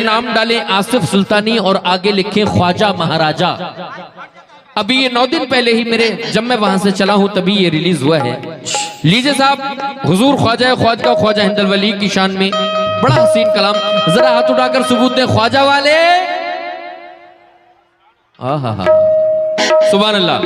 नाम डालें आसिफ सुल्तानी और आगे लिखें ख्वाजा महाराजा। अभी ये 9 दिन पहले ही मेरे, जब मैं वहां से चला हूं तभी ये रिलीज हुआ है। लीजिए साहब, हुजूर ख्वाजा ख्वाजा हिंदल वली की शान में बड़ा हसीन कलाम। जरा हाथ उठाकर सबूत दें ख्वाजा वाले। आहा, सुभान अल्लाह।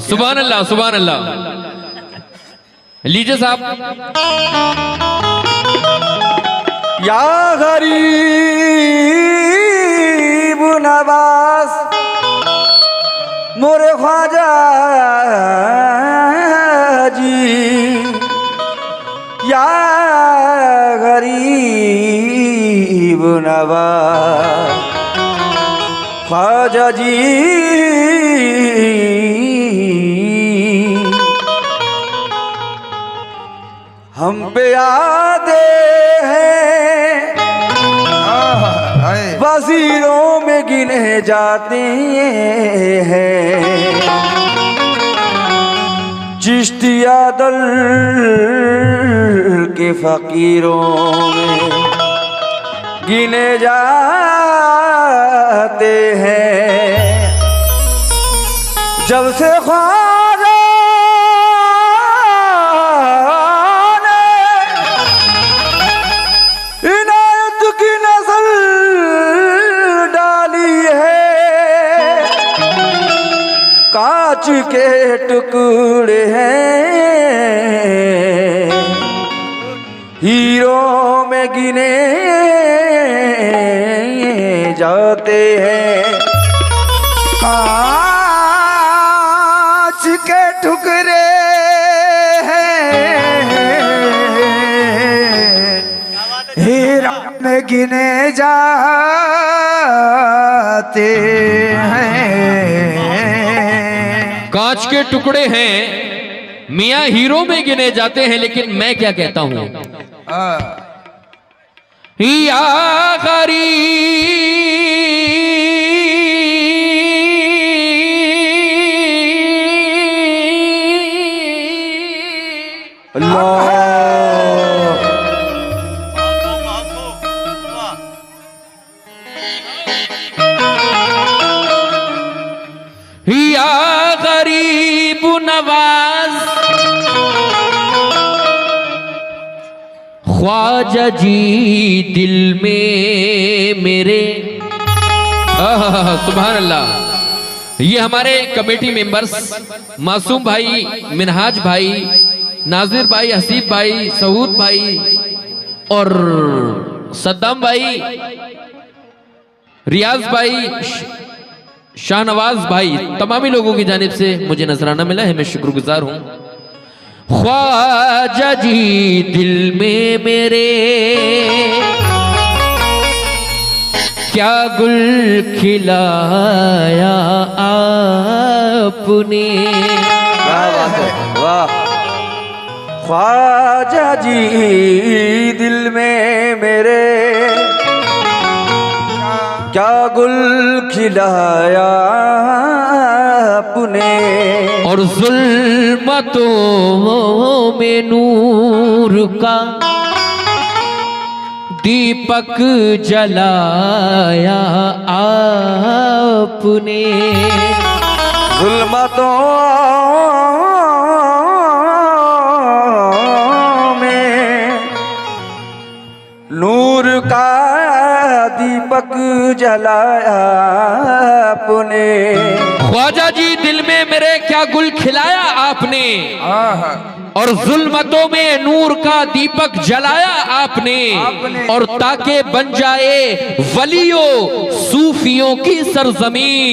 सुभान अल्लाह, सुभान अल्लाह। लीजिए साहब। या गरीब नवाज मोरे ख्वाजा जी, या गरीब नवाज ख्वाजा जी, हम पे आते हैं वजीरों में गिने जाते हैं, चिश्तिया दल के फकीरों में गिने जाते हैं। जब से ख्वाजा इनायत की नजर डाली है, कांच के टुकड़े हैं हीरो में गिने जाते हैं। कांच के टुकड़े हीरा में गिने जाते हैं। कांच के टुकड़े हैं मियाँ हीरो में गिने जाते हैं, लेकिन मैं क्या कहता हूं, या गरीब अल्लाह या गरीब नवाज ख्वाजा जी दिल में मेरे। सुभान अल्लाह। ये हमारे कमेटी मेंबर्स मासूम भाई, मिनहाज भाई, नाजिर भाई, हसीब भाई, सऊद भाई और सद्दाम भाई, रियाज भाई, शाहनवाज भाई, तमामी लोगों की जानिब से मुझे नजराना मिला है, मैं शुक्रगुजार हूं। ख्वाजा जी दिल में मेरे क्या गुल खिलाया आपने। वाह। ख्वाजा जी दिल में मेरे क्या गुल खिलाया आपने, और जुल्मतों में नूर का दीपक जलाया आपने। जुल्मतों में नूर का दीपक जलाया आपने। ख्वाजा जी दिल में मेरे क्या गुल खिलाया आपने, और जुल्मतों में नूर का दीपक जलाया आपने, और ताकि बन जाए वलियों सूफियों की सरजमी,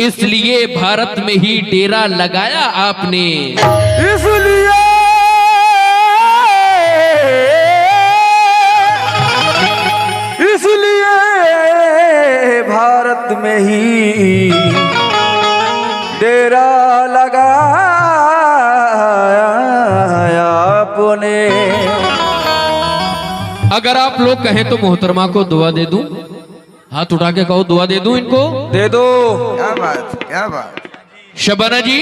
इसलिए भारत में ही डेरा लगाया आपने। इसलिए भारत में ही डेरा लगाया आपने। अगर आप लोग कहें तो मोहतरमा को दुआ दे दूं, हाथ उठा के कहो दुआ दे दूं इनको। दे दो। क्या बात, क्या बात। शबाना जी,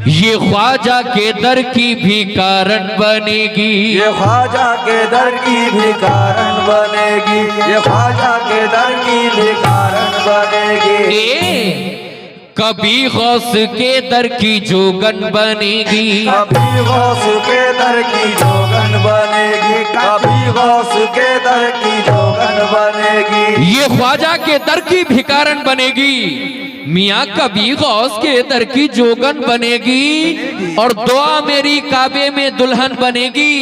ये ख्वाजा के दर की भी कारण बनेगी, ये ख्वाजा के दर की भी कारण बनेगी, ये ख्वाजा के दर की भी कारण बनेगी। कभी गौस के दर की जोगन बनेगी, कभी गौस के दर की जोगन बनेगी, कभी गौस के दर की जोगन बनेगी। ये ख्वाजा के दर की भी कारण बनेगी, मियाँ कभी गौस के दर की जोगन बनेगी, और दुआ मेरी काबे में दुल्हन बनेगी,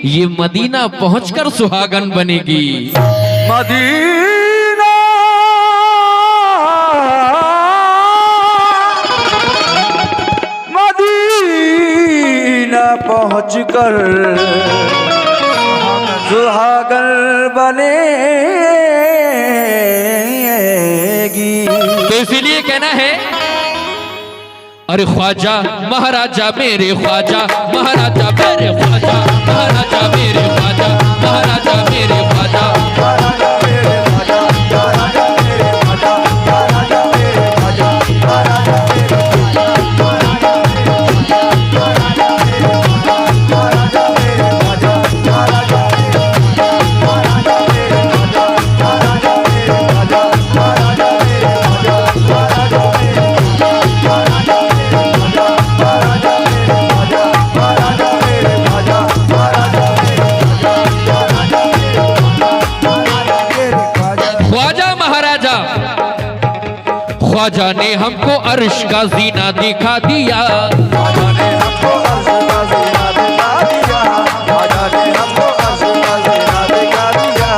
ये मदीना पहुंचकर सुहागन बनेगी। मदीना मदीना पहुंचकर सुहागन बनेगी। तो इसीलिए कहना है, अरे ख्वाजा महाराजा मेरे ख्वाजा, महाराजा मेरे ख्वाजा, महाराजा मेरे ख्वाजा, महाराजा मेरे ख्वाजा। महाराजा मेरे ख्वाजा, महाराजा मेरे ख्वाजा, महाराजा मेरे ख्वाजा, महाराजा मेरे ख्वाजा, महाराजा मेरे ख्वाजा, महाराजा मेरे ख्वाजा, महाराजा मेरे ख्वाजा, महाराजा मेरे ख्वाजा, महाराजा मेरे ख्वाजा, महाराजा मेरे ख्वाजा, महाराजा मेरे ख्वाजा, महाराजा मेरे ख्वाजा, महाराजा मेरे ख्वाजा, महाराजा मेरे ख्वाजा, महाराजा मेरे ख्वाजा, महाराजा ख्वाजा महाराजा, ख्वाजा ने हमको अर्श का जीना दिखा दिया, ख्वाजा ने हमको अर्श का जीना दिखा दिया, ख्वाजा ने हमको अर्श का जीना दिखा दिया।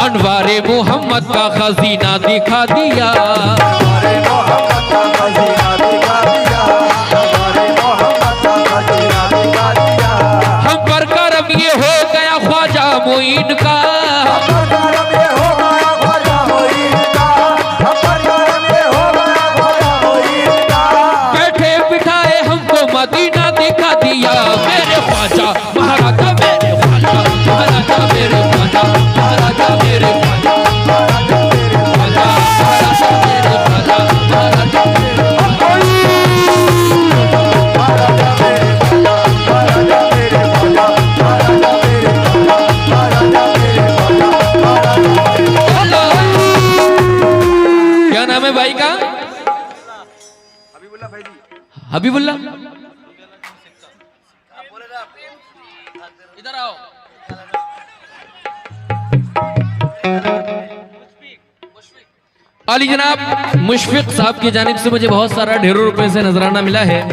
अनवारे मोहम्मद का खजीना दिखा दिया, हमारे मोहम्मद का खजीना दिखा दिया, हमारे मोहम्मद का खजीना दिखा दिया। हम पर करम ये हो गया ख्वाजा मोइन का, हम पर करम ये हो गया ख्वाजा मोइन का, हम पर करम ये हो गया ख्वाजा मोइन का। बैठे बिठाए हमको मदीना दिखा दिया, मेरे ख्वाजा महाराजा मेरे ख्वाजा, महाराजा मेरे ख्वाजा, महाराजा मेरे ख्वाजा, महाराजा मेरे ख्वाजा, महाराजा मेरे ख्वाजा, महाराजा मेरे ख्वाजा। नाम है भाई का? हबीबुल्ला। इधर आओ। अली जनाब मुशफिक साहब की जानिब से मुझे बहुत सारा ढेरों रुपए से नजराना मिला है।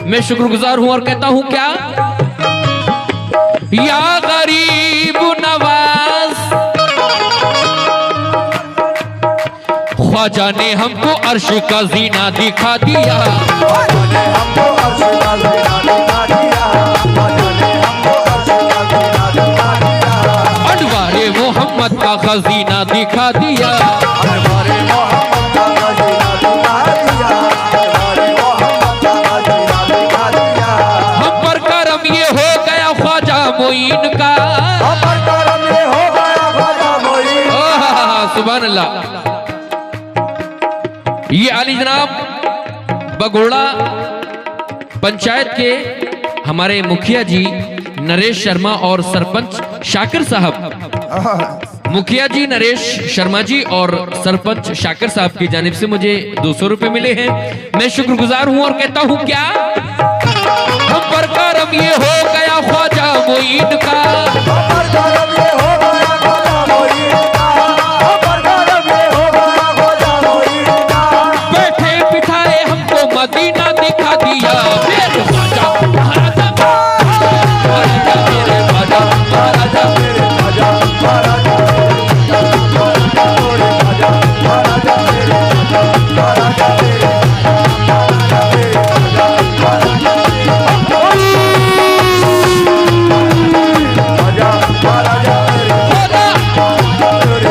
मैं शुक्रगुजार हूं और कहता हूं क्या, या गरीब नवाज, ख्वाजा ने हमको अर्श का जीना दिखा दिया, ख्वाजा ने हमको अर्श का जीना दिखा दिया, ख्वाजा ने हमको अर्श का जीना दिखा दिया, अनवारे मोहम्मद का खजीना दिखा दिया, अनवारे मोहम्मद का खजीना दिखा दिया, अनवारे मोहम्मद का खजीना दिखा दिया। हम पर करम ये हो गया ख्वाजा मोइन का, हम पर करम ये हो गया ख्वाजा मोइन का। सुभान अल्लाह। ये अली जनाब बगोड़ा पंचायत के हमारे मुखिया जी नरेश शर्मा और सरपंच शाकिर साहब, मुखिया जी नरेश शर्मा जी और सरपंच शाकिर साहब की जानिब से मुझे 200 रुपए मिले हैं। मैं शुक्रगुजार हूं और कहता हूं क्या, हम पर करम ये हो गया ख्वाजा मोइन का, हम पर करम ये हो गया ख्वाजा मोइन का, हम पर करम ये हो गया ख्वाजा मोइन का। बैठे बिठाए हमको मदीना दिखा दिया, मेरे ख्वाजा महाराजा, महाराजा मेरे ख्वाजा महाराजा, मेरे ख्वाजा महाराजा, मेरे ख्वाजा महाराजा, मेरे ख्वाजा महाराजा, मेरे ख्वाजा महाराजा, मेरे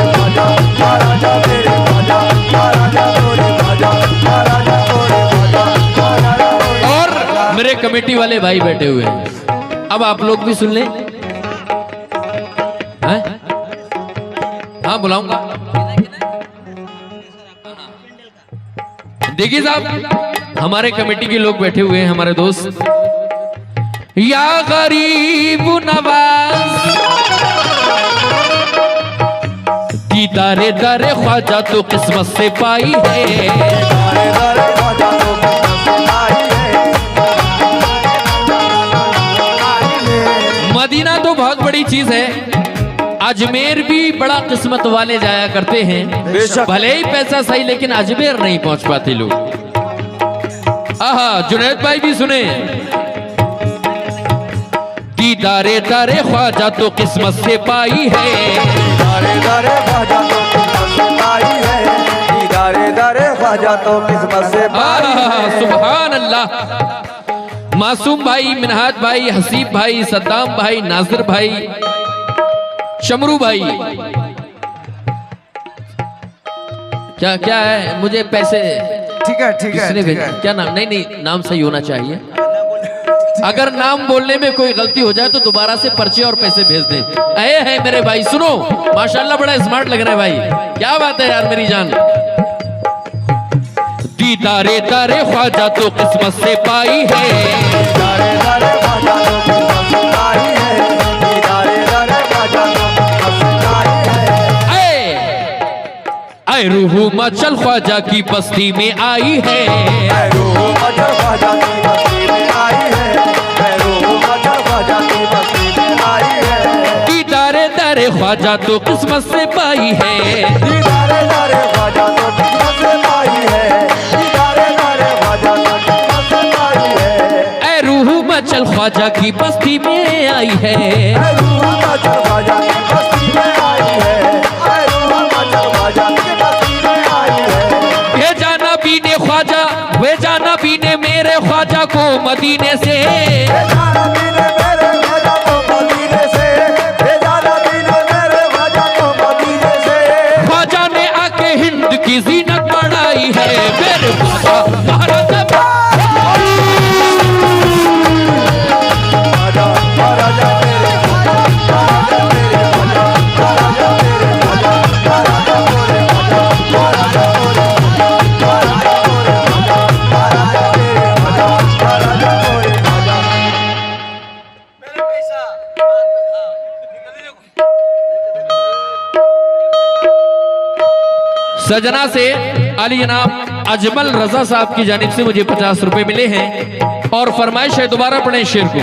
ख्वाजा महाराजा, मेरे ख्वाजा महाराजा, मेरे ख्वाजा महाराजा, मेरे ख्वाजा महाराजा। और मेरे कमेटी वाले भाई बैठे हुए हैं, अब आप लोग भी सुन लें। हैं? हाँ बुलाऊंगा। देखिए साहब हमारे कमेटी के लोग बैठे हुए हैं, हमारे दोस्त। या गरीब नवाज, दीदारे दारे ख्वाजा तो किस्मत से पाई है, दारे दारे ख्वाजा तो किस्मत से आई है, मदीना तो बहुत बड़ी चीज है, अजमेर भी बड़ा किस्मत वाले जाया करते हैं, बेशक। भले ही पैसा सही लेकिन अजमेर नहीं पहुंच पाते लोग। आहा जुनैद भाई भी सुने, दीदारे दारे ख्वाजा तो किस्मत से पाई है, दारे दारे ख्वाजा तो किस्मत से पाई है, दारे दारे ख्वाजा तो किस्मत से पाई है। सुभान अल्लाह। मासूम भाई, मिनहाज भाई, हसीब भाई, सद्दाम भाई, नासिर भाई, शमरू भाई, क्या क्या है, मुझे पैसे ठीक है ठीक किसने है ठीक भेजा? है। क्या नाम? नहीं नहीं, नाम सही होना चाहिए। अगर नाम बोलने में कोई गलती हो जाए तो दोबारा से पर्चे और पैसे भेज दें। अये है मेरे भाई, सुनो, माशाल्लाह बड़ा स्मार्ट लग रहा है भाई, क्या बात है यार मेरी जान। दीदारे दारे ख्वाजा तो किस्मत से पाई है, दारे दारे ख्वाजा तो किस्मत से पाई है, दारे दारे ख्वाजा तो किस्मत से पाई है। ऐ रूह मचल ख्वाजा की बस्ती में आई है, ऐ रूह मचल ख्वाजा की बस्ती में आई है, ऐ रूह मचल ख्वाजा की बस्ती में आई है। दीदारे दारे ख्वाजा तो किस्मत से पाई है, दारे दारे ख्वाजा तो किस्मत से पाई है, दारे दारे ख्वाजा तो किस्मत से पाई है। ऐ रूह मचल ख्वाजा की बस्ती में आई है, ऐ रूह मचल ख्वाजा की बस्ती में आई है, ऐ रूह मचल ख्वाजा की बस्ती में आई है। भेजा नबी ने ख्वाजा, भेजा नबी ने मेरे ख्वाजा को मदीने से, भेजा नबी ने मेरे ख्वाजा को मदीने से, भेजा नबी ने मेरे ख्वाजा को मदीने से। ख्वाजा ने आके हिंद की जीनत बढ़ाई है, मेरे ख्वाजा महाराजा। महाराजा मेरे ख्वाजा, महाराजा मेरे ख्वाजा, महाराजा मेरे ख्वाजा, महाराजा मोरे ख्वाजा, महाराजा मोरे ख्वाजा, महाराजा मोरे ख्वाजा, महाराजा मेरे ख्वाजा, महाराजा मोरे ख्वाजा। सजना से अली जनाब अजमल रजा साहब की जानिब से मुझे 50 रुपए मिले हैं और फरमाइश है दोबारा पढ़ें शेर को।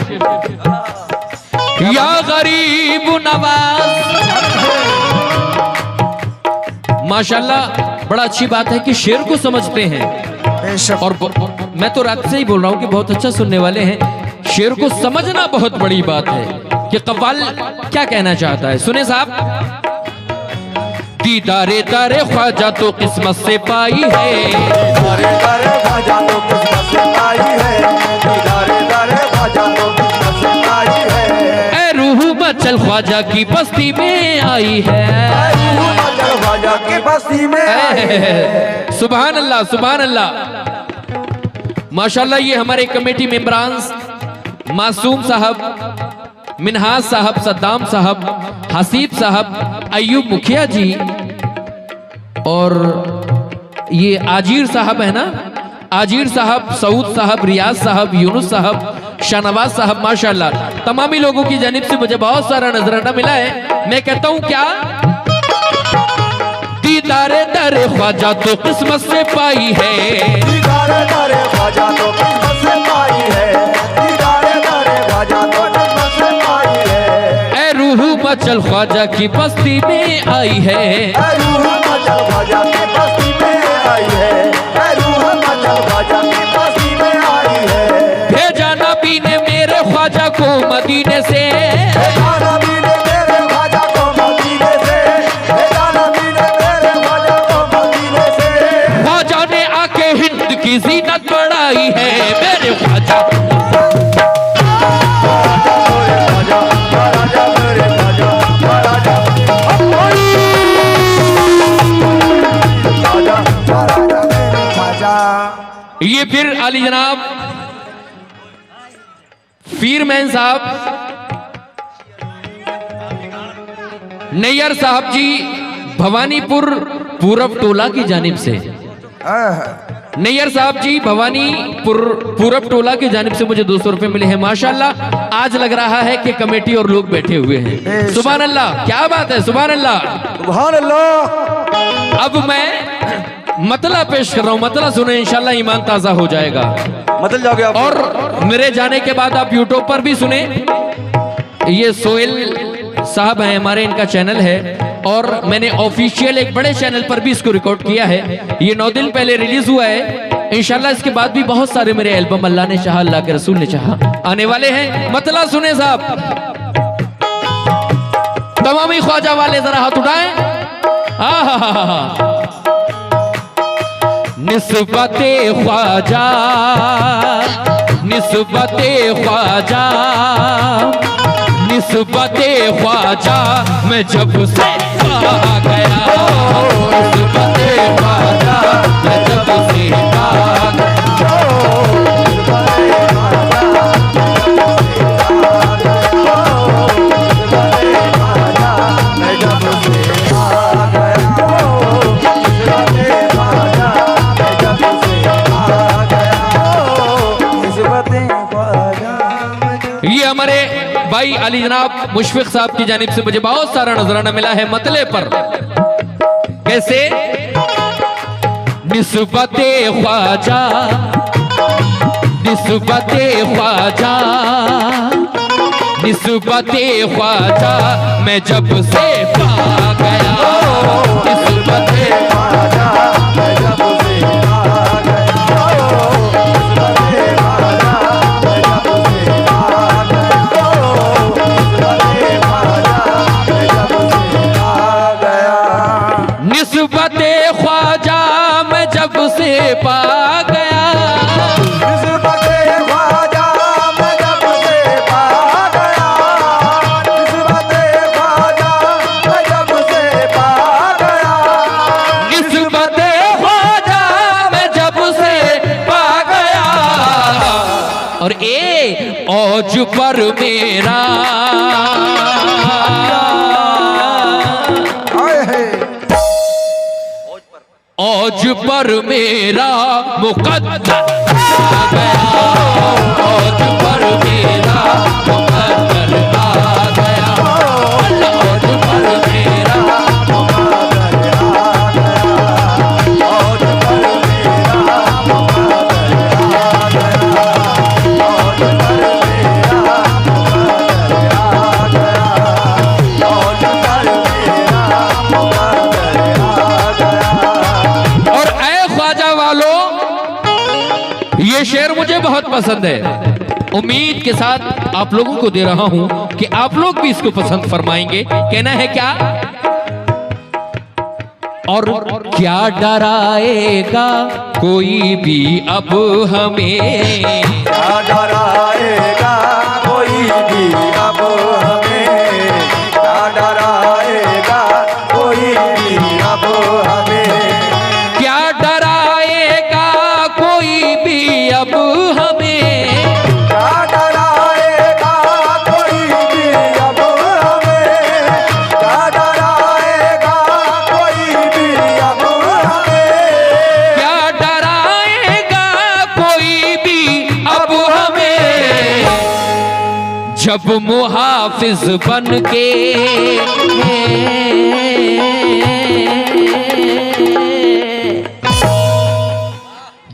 या गरीब नवाज। माशाल्लाह बड़ा अच्छी बात है कि शेर को समझते हैं बेशक। और मैं तो रात से ही बोल रहा हूं कि बहुत अच्छा सुनने वाले हैं। शेर को समझना बहुत बड़ी बात है कि कव्वाल क्या कहना चाहता है। सुने साहब। दीदारे तारे ख्वाजा तो किस्मत से पाई है, दीदारे तारे ख्वाजा तो किस्मत से पाई है, दीदारे तारे ख्वाजा तो किस्मत से पाई है। ए रूह मचल ख्वाजा की बस्ती में आई है, रूह मचल ख्वाजा की बस्ती में आई है। सुभान अल्लाह सुभान अल्लाह। माशाल्लाह ये हमारे कमेटी मेंबरान मासूम साहब, मिनहाज साहब, सद्दाम साहब, हसीब साहब, अयूब मुखिया जी और ये आजीर साहब है ना, आजीर साहब, सऊद साहब, रियाज साहब, यूनुस साहब, शाहनवाज साहब, माशाल्लाह तमामी लोगों की जानिब से मुझे बहुत सारा नजराना मिला है। मैं कहता हूं क्या दीदारे दरे ख्वाजा तो किस्मत से पाई है, दीदारे तारे ख्वाजा तो किस्मत से पाई है, दीदारे तारे ख्वाजा तो किस्मत से पाई है। ए रूह मचल ख्वाजा की बस्ती में आई है, रूह मचल ख्वाजा की बस्ती में आई है, रूह मचल ख्वाजा की बस्ती में आई है। भेजा नबी ने मेरे ख्वाजा को मदीने से, भेजा नबी ने मेरे ख्वाजा को मदीने से, भेजा नबी ने मेरे ख्वाजा को मदीने से। ख्वाजा ने आके हिंद की जीनत बढ़ाई है, मेरे ख्वाजा। राजा मेरे ख्वाजा, राजा मेरे ख्वाजा। ये फिर अली जनाब फीरमैन साहब, नैयर साहब जी भवानीपुर पूरब टोला की जानिब से, नैयर साहब जी भवानीपुर पूरब टोला की जानिब से मुझे 200 रुपए मिले हैं। माशाल्लाह आज लग रहा है कि कमेटी और लोग बैठे हुए हैं। सुभान अल्लाह, क्या बात है, सुभान अल्लाह। सुभान अल्लाह। अब मैं मतला पेश कर रहा हूं, मतला सुने इंशाल्लाह ईमान ताजा हो जाएगा। मतलब जाओगे आप। और मेरे जाने के बाद आप यूट्यूब पर भी सुने। ये सोहेल साहब हैं हमारे, इनका चैनल है और मैंने ऑफिशियल एक बड़े चैनल पर भी इसको रिकॉर्ड किया है। ये 9 दिन पहले रिलीज हुआ है। इंशाल्लाह इसके बाद भी बहुत सारे मेरे एल्बम अल्लाह ने चाहा, अल्लाह के रसूल ने चाहा आने वाले हैं। मतला सुने साहब। तमामी ख्वाजा वाले जरा हाथ उठाएं। निस्बते ख्वाजा, निस्बते ख्वाजा, निस्बते ख्वाजा मैं जब से आ गया, निस्बते ख्वाजा मैं जब से आ गया। ये हमारे भाई अली जनाब मुशफिक साहब की जानिब से मुझे बहुत सारा नजराना मिला है मतले पर। कैसे निस्बते ख्वाजा, निस्बते ख्वाजा, निस्बते ख्वाजा मैं जब से पा गया, निस्बते ख्वाजा मैं जब से आ गया, निस्बते ख्वाजा मैं जब से आ गया, निस्बते ख्वाजा मैं जब से आ गया। निस्बते ख्वाजा मैं जब से पा गया, निस्बते ख्वाजा मैं जब से पा गया, निस्बते ख्वाजा मैं जब से पा गया, निस्बते ख्वाजा मैं जब से पा गया। और ए औज पर मेरा, औज पर मेरा मुकद्दर आ गया, औज पर मेरा मुकद्दर आ गया, औज पर मेरा मुकद्दर आ गया। शेर मुझे बहुत पसंद है, उम्मीद के साथ आप लोगों को दे रहा हूं कि आप लोग भी इसको पसंद फरमाएंगे। कहना है क्या? और क्या डराएगा कोई भी अब हमें, क्या डराएगा कोई भी अब हमें, क्या डराएगा कोई भी अब हमें, क्या डराएगा कोई भी अब हमें, क्या डराएगा कोई भी अब हमें, क्या डराएगा कोई भी अब हमें, क्या डराएगा कोई भी अब हमें, जब मुहाफिज बन के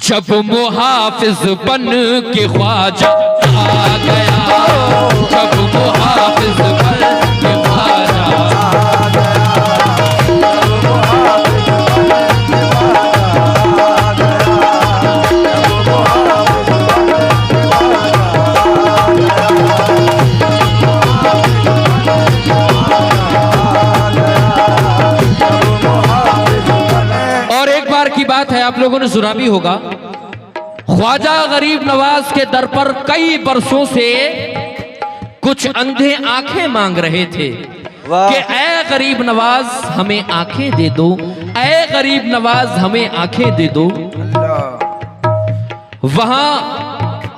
जब मुहाफिज बन के ख्वाजा आ गया, जब मुहाफिज बन के ख्वाजा आ गया, जब मुहाफिज बन के ख्वाजा आ गया, जब मुहाफिज बन के और एक बार की बात है, आप लोगों ने सुना भी होगा, ख्वाजा गरीब नवाज के दर पर कई बरसों से कुछ अंधे आंखें मांग रहे थे वाह। कि ऐ गरीब नवाज हमें आंखें दे दो, ऐ गरीब नवाज हमें आंखें दे दो। वहां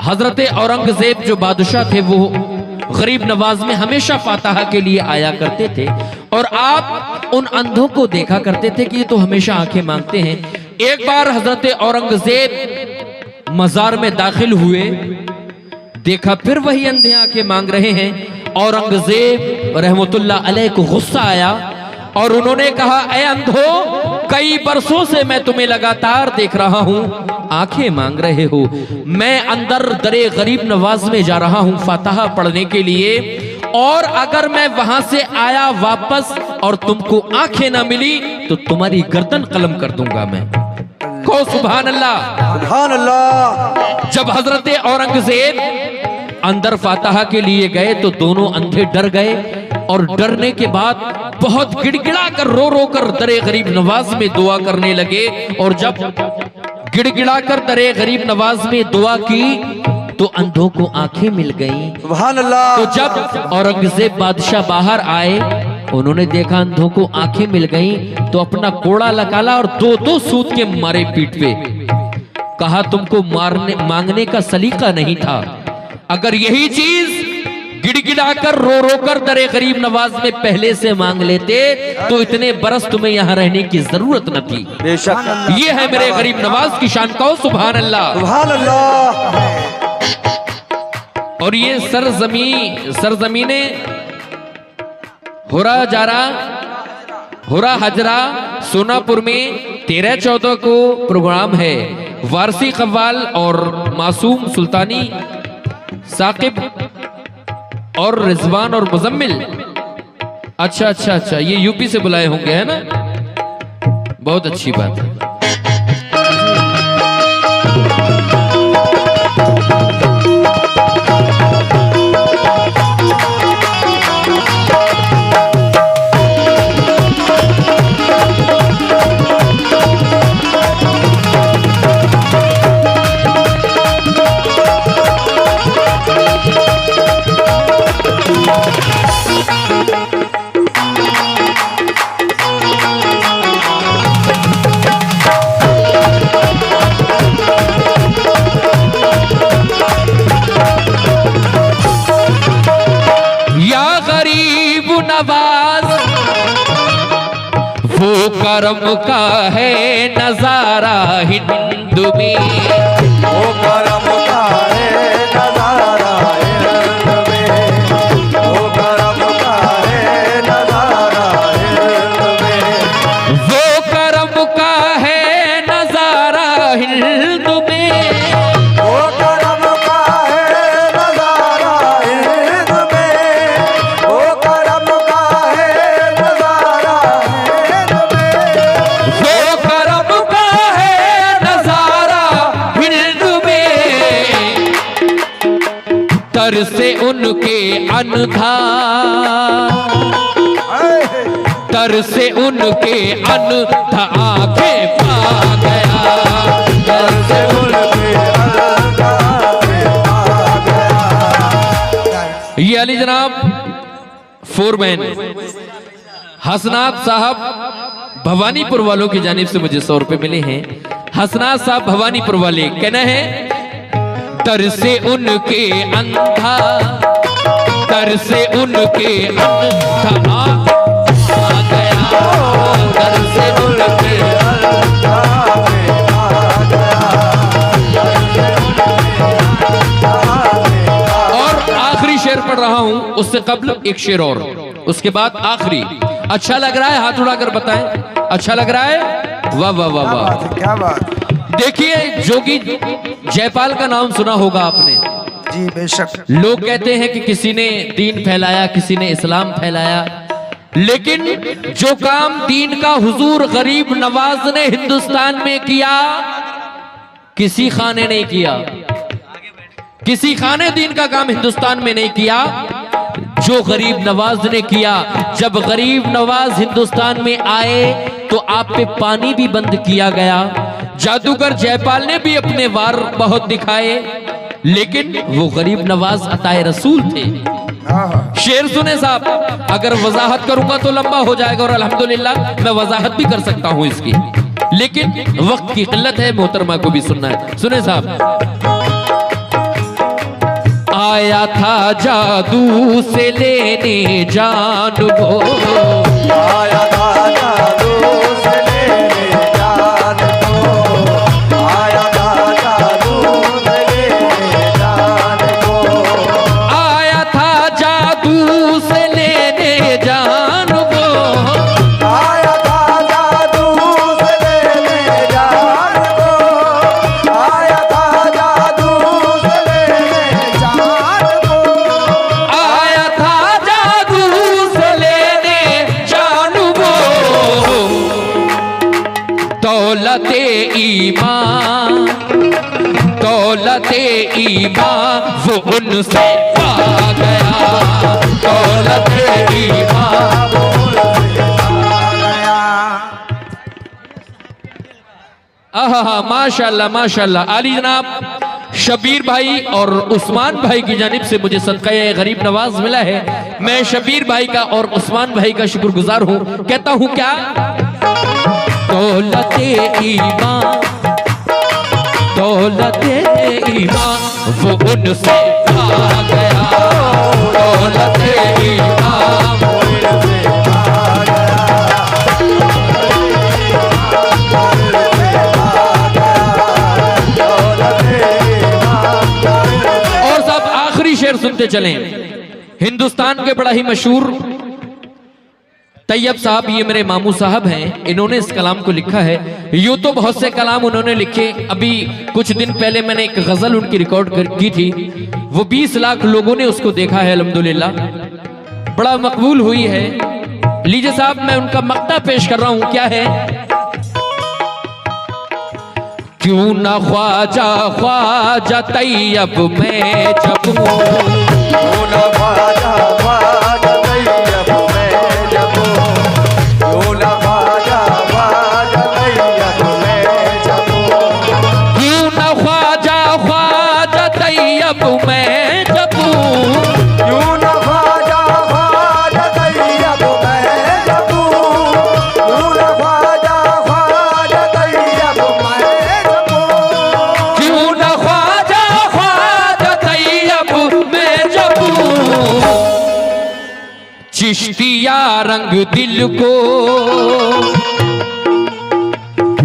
हजरत औरंगजेब जो बादशाह थे वो गरीब नवाज में हमेशा फातहा के लिए आया करते थे और आप उन अंधों को देखा करते थे कि ये तो हमेशा आंखें मांगते हैं। एक बार हजरत औरंगजेब मजार में दाखिल हुए, देखा फिर वही अंधे आंखें मांग रहे हैं। औरंगजेब रहमतुल्लाह अलैह को गुस्सा आया और उन्होंने कहा, ऐ अंधो, कई बरसों से मैं तुम्हें लगातार देख रहा हूं, आंखें मांग रहे हो। मैं अंदर दरे गरीब नवाज में जा रहा हूं फातहा पढ़ने के लिए, और अगर मैं वहां से आया वापस और तुमको आंखें ना मिली तो तुम्हारी गर्दन कलम कर दूंगा मैं। को सुभान अल्लाह। सुभान अल्लाह। जब हजरत औरंगजेब अंदर फातहा के लिए गए तो दोनों अंधे डर गए और डरने के बाद बहुत गिड़गिड़ा कर रो रो कर दरे गरीब नवाज में दुआ करने लगे। और जब गिड़गिड़ा कर दरे गरीब नवाज में दुआ की तो अंधों को आंखें मिल गईं। सुभान अल्लाह। तो जब औरंगजेब बादशाह बाहर आए, उन्होंने देखा अंधों को आंखें मिल गईं तो अपना कोड़ा निकाला और दो दो सूत के मारे पीठ पे। कहा, तुमको मारने मांगने का सलीका नहीं था, अगर यही चीज गिड़गिड़ाकर रो रो कर दरे गरीब नवाज में पहले से मांग लेते तो इतने बरस तुम्हें यहाँ रहने की जरूरत न थी। बेशक। ये है मेरे गरीब नवाज की शान। कहो सुभान अल्लाह। सुभान अल्लाह। और ये सरजमीने हुरा जारा हुरा हजरा सोनापुर में 13-14 को प्रोग्राम है। वारसी कव्वाल और मासूम सुल्तानी, साकिब और रिजवान और मुजम्मिल। अच्छा, ये यूपी से बुलाए होंगे, है ना? बहुत अच्छी बात है। वो करम का है नजारा हिंद में, वो करम का है नजारा हिंद में, वो करम का है नजारा हिंद में, वो करम का है नजारा हिंद में, वो करम का है नजारा हिंद में, वो करम का है नजारा हिंद में, वो करम का है नजारा हिंद में। तर से उनके अनधार, तर से उनके अनथा आंखें पा गया, तर से उनके ये अली जनाब फोरमैन हसनात साहब भवानीपुर वालों की जानिब से मुझे 100 रुपए मिले हैं। हसनात साहब भवानीपुर वाले कहना है तर से उनके अंधा, तर से उनके अंधा आ गया, तर से उनके और आखिरी शेर पढ़ रहा हूं, उससे कबल एक शेर और, उसके बाद आखिरी। अच्छा लग रहा है? हाथ उड़ाकर बताएं, अच्छा लग रहा है? वाह वाह वाह वाह, क्या बात। देखिए जोगी जयपाल का नाम सुना होगा आपने। जी बेशक। लोग कहते हैं कि किसी ने दीन फैलाया, किसी ने इस्लाम फैलाया, लेकिन जो काम दीन का हुजूर गरीब नवाज ने हिंदुस्तान में किया, किसी खान ने नहीं किया, किसी खान ने दीन का काम हिंदुस्तान में नहीं किया जो गरीब नवाज ने किया। जब गरीब नवाज हिंदुस्तान में आए तो आप पे पानी भी बंद किया गया। जादूगर जयपाल ने भी अपने वार बहुत दिखाए, लेकिन वो गरीब नवाज अताए रसूल थे। शेर सुने साहब, अगर वजाहत करूंगा तो लंबा हो जाएगा और अल्हम्दुलिल्लाह मैं वजाहत भी कर सकता हूं इसकी, लेकिन वक्त की किल्लत है, मोहतरमा को भी सुनना है। सुने साहब, आया था जादू से लेने जान वो, आया था जादू से लेने जान को, आया था जादू से लेने जान को, आया था जादू से लेने जान वो, आया था जादू से लेने जान को, आया था जादू से लेने जान को, आया था जादू से लेने जान वो, दौलते ईमान, दौलते ईमान वो उनसे पा गया, दौलते ईमान। आहा माशाल्लाह माशाल्लाह। आली जनाब शबीर भाई और उस्मान भाई की जानिब से मुझे सदका गरीब नवाज मिला है। मैं शबीर भाई का और उस्मान भाई का शुक्रगुजार हूं। कहता हूं क्या, दौलते ईमान, दौलते ईमान वो उनसे पा गया, दौलते ईमान शेर सुनते चलें। हिंदुस्तान के बड़ा ही मशहूर तैयब साहब, ये मेरे मामू साहब हैं, इन्होंने इस कलाम को लिखा है। यूं तो बहुत से कलाम उन्होंने लिखे, अभी कुछ दिन पहले मैंने एक गजल उनकी रिकॉर्ड की थी, वो 20 लाख लोगों ने उसको देखा है, अल्हम्दुलिल्लाह बड़ा मकबूल हुई है। लीजिए साहब, मैं उनका मक्ता पेश कर रहा हूं। क्या है, क्यों ना ख्वाजा ख्वाजा तैयब मैं जब हूँ, क्यों ना ख्वाजा ख्वाजा तैयब मैं जब हूँ, क्यों ना ख्वाजा ख्वाजा तैयब मैं जब हूँ, क्यों ना ख्वाजा ख्वाजा तैयब मैं जब हूँ, क्यों ना ख्वाजा ख्वाजा तैयब मैं जब हूँ, क्यों ना ख्वाजा ख्वाजा तैयब मैं जब हूँ, क्यों ना ख्वाजा ख्वाजा तैयब मैं जब हूँ, चिश्तिया रंग दिल को,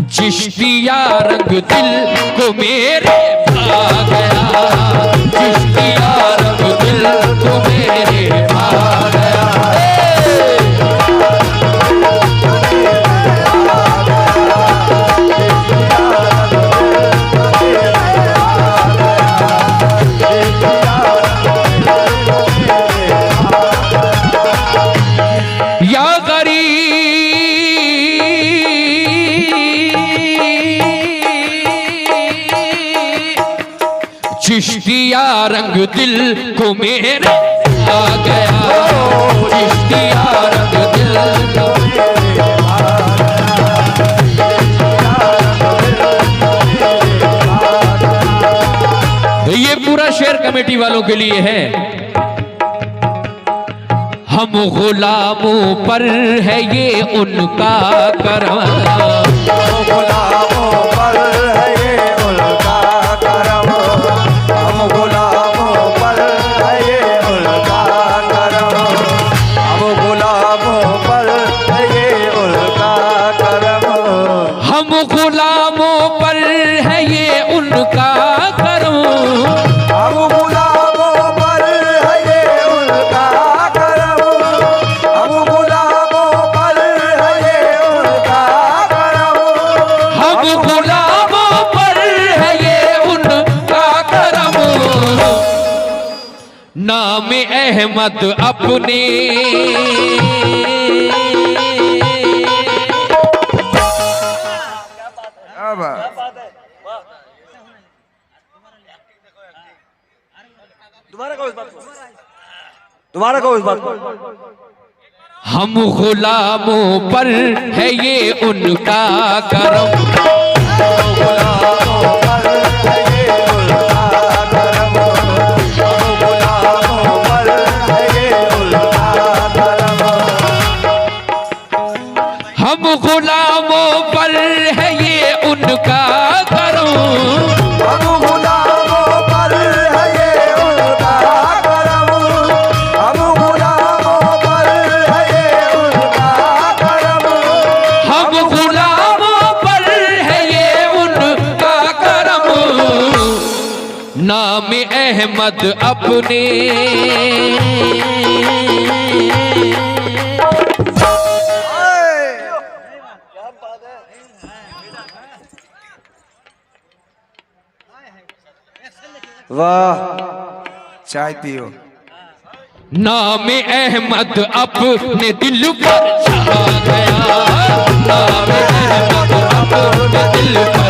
चिश्तिया रंग दिल को मेरे भा गया, चिश्तिया रंग दिल को मेरे भा गया। या गरीब चिश्तिया रंग दिल को मेरे आ गया, चिश्तिया रंग दिल को ये पूरा शेर कमेटी वालों के लिए है। हम गुलामों पर है ये उनका करम, गुलामों पर है ये उनका करम, हम गुलामों पर है ये उनका करम, हम गुलामों पर है ये उनका करम, हम गुलामों पर है ये उनका करम, हम गुलामों पर है ये उनका करम, हम गुलामों पर है ये उनका करम, हम गुलामों पर है ये उनका करम। नाम अहमद अपने क्या बात। तुम्हारा कहो इस बात को। हम गुलामों पर है ये उनका करम, गुलामों पर है ये उनका करम, हम गुलामों पर है ये उनका करम, हम गुलामों पर है ये उनका करम, हम गुलामों पर है ये उनका करम, हम गुलामों पर है ये उनका करम, हम गुलामों पर है ये उनका करम। नाम अहमद अपने वाह। चाय पियो। नाम अहमद अपने दिल पर छा गया, नाम अहमद अपने दिल पर